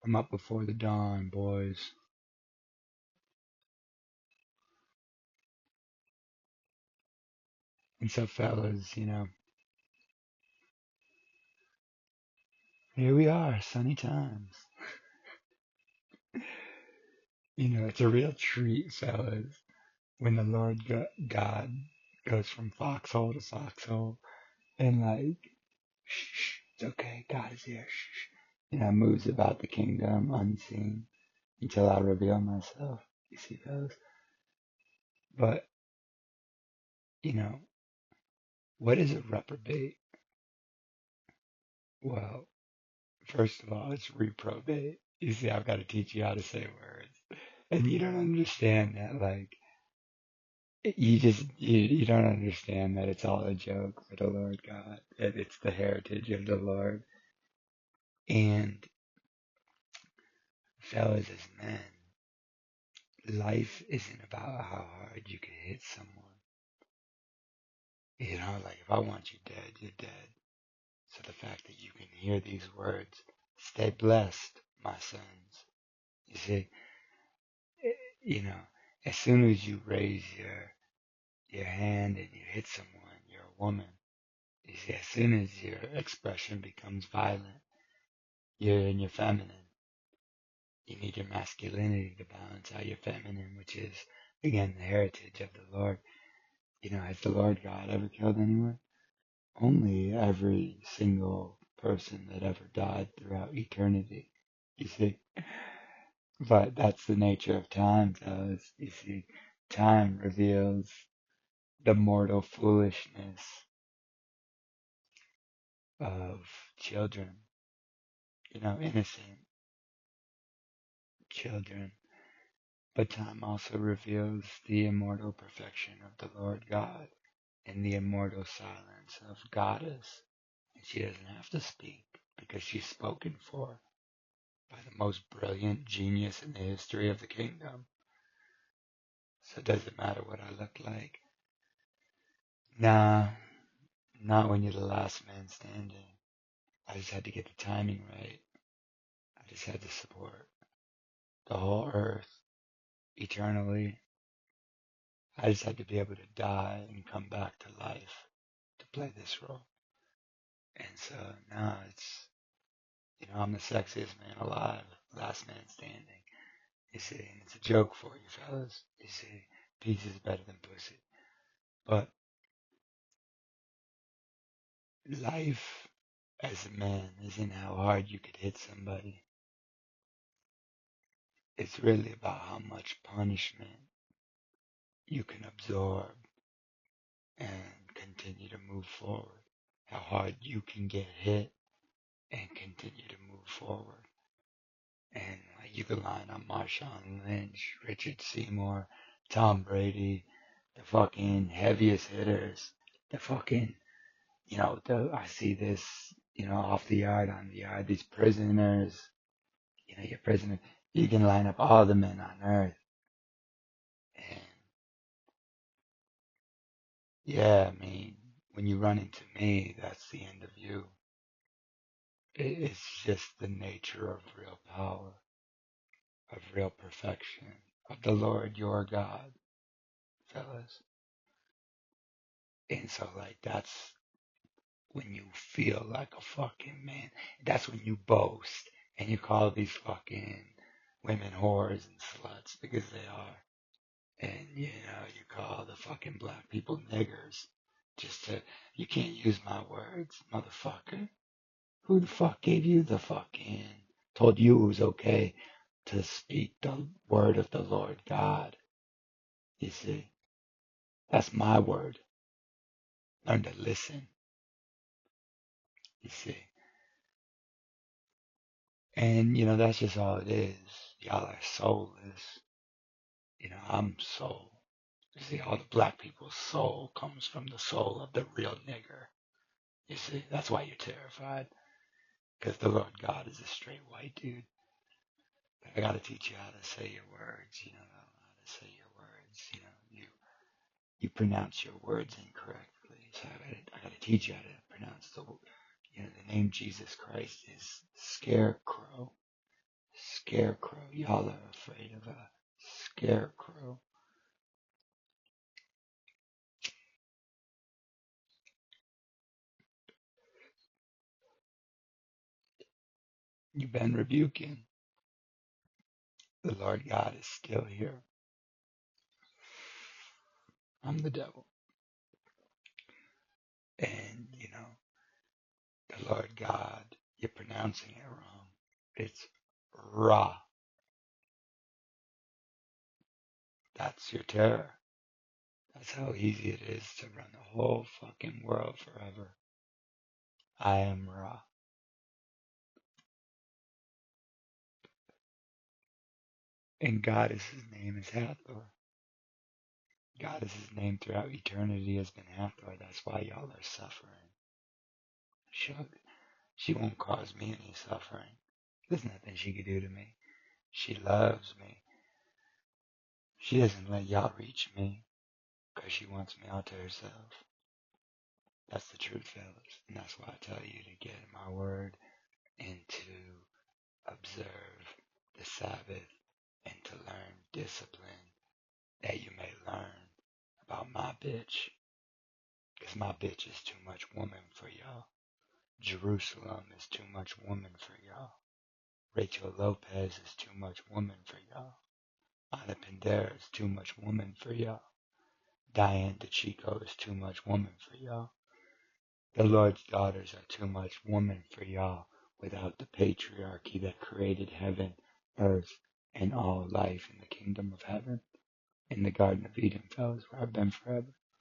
I'm up before the dawn, boys. And so, fellas, here we are, sunny times. It's a real treat, fellas, when the Lord God goes from foxhole to foxhole and shh, it's okay, God is here, shh. Moves about the kingdom unseen until I reveal myself. You see, fellas? But, you know, what is a reprobate? Well, first of all, it's reprobate. You see, I've got to teach you how to say words. And you don't understand that, you don't understand that it's all a joke for the Lord God, that it's the heritage of the Lord. And fellas, as men, life isn't about how hard you can hit someone. If I want you dead, you're dead. So the fact that you can hear these words, stay blessed, my sons. You see, eh, you know, as soon as you raise your hand and you hit someone, you're a woman. You see, as soon as your expression becomes violent, you're in your feminine. You need your masculinity to balance out your feminine, which is, again, the heritage of the Lord. Has the Lord God ever killed anyone? Only every single person that ever died throughout eternity. You see? But that's the nature of time, fellas. You see, time reveals the mortal foolishness of children, innocent children. But time also reveals the immortal perfection of the Lord God and the immortal silence of Goddess. And she doesn't have to speak because she's spoken for by the most brilliant genius in the history of the kingdom. So does it matter what I look like? Nah, not when you're the last man standing. I just had to get the timing right. I just had to support the whole earth eternally. I just had to be able to die and come back to life to play this role. And so now I'm the sexiest man alive, last man standing. You see, and it's a joke for you fellas. You see, peace is better than pussy. But life as a man isn't how hard you could hit somebody. It's really about how much punishment you can absorb and continue to move forward. How hard you can get hit and continue to move forward. And you can line up Marshawn Lynch, Richard Seymour, Tom Brady, the fucking heaviest hitters, the fucking, I see this, off the yard, on the yard, these prisoners, your prisoner, you can line up all the men on earth. And yeah, I mean, when you run into me, that's the end of you. It's just the nature of real power, of real perfection, of the Lord your God, fellas. And so, that's when you feel like a fucking man. That's when you boast and you call these fucking women whores and sluts because they are. And, you call the fucking black people niggers you can't use my words, motherfucker. Who the fuck gave you told you it was okay to speak the word of the Lord God? You see, that's my word. Learn to listen, you see. And, that's just all it is. Y'all are soulless. I'm soul. You see, all the black people's soul comes from the soul of the real nigger. You see, that's why you're terrified. Because the Lord God is a straight white dude. But I gotta teach you how to say your words, how to say your words, you pronounce your words incorrectly. So I gotta teach you how to pronounce the name Jesus Christ is scarecrow. scarecrow. Y'all are afraid of a scarecrow. You've been rebuking. The Lord God is still here. I'm the devil. And, the Lord God, you're pronouncing it wrong. It's Ra. That's your terror. That's how easy it is to run the whole fucking world forever. I am Ra. And God is his name is Hathor. God is his name throughout eternity has been Hathor. That's why y'all are suffering. She won't cause me any suffering. There's nothing she could do to me. She loves me. She doesn't let y'all reach me because she wants me all to herself. That's the truth, fellas. And that's why I tell you to get in my word and to observe the Sabbath and to learn discipline that you may learn about my bitch. Because my bitch is too much woman for y'all. Jerusalem is too much woman for y'all. Rachel Lopez is too much woman for y'all. Ana Pandera is too much woman for y'all. Diane DeChico is too much woman for y'all. The Lord's daughters are too much woman for y'all without the patriarchy that created heaven, earth, and all life in the kingdom of heaven. In the Garden of Eden, fellas, where I've been forever.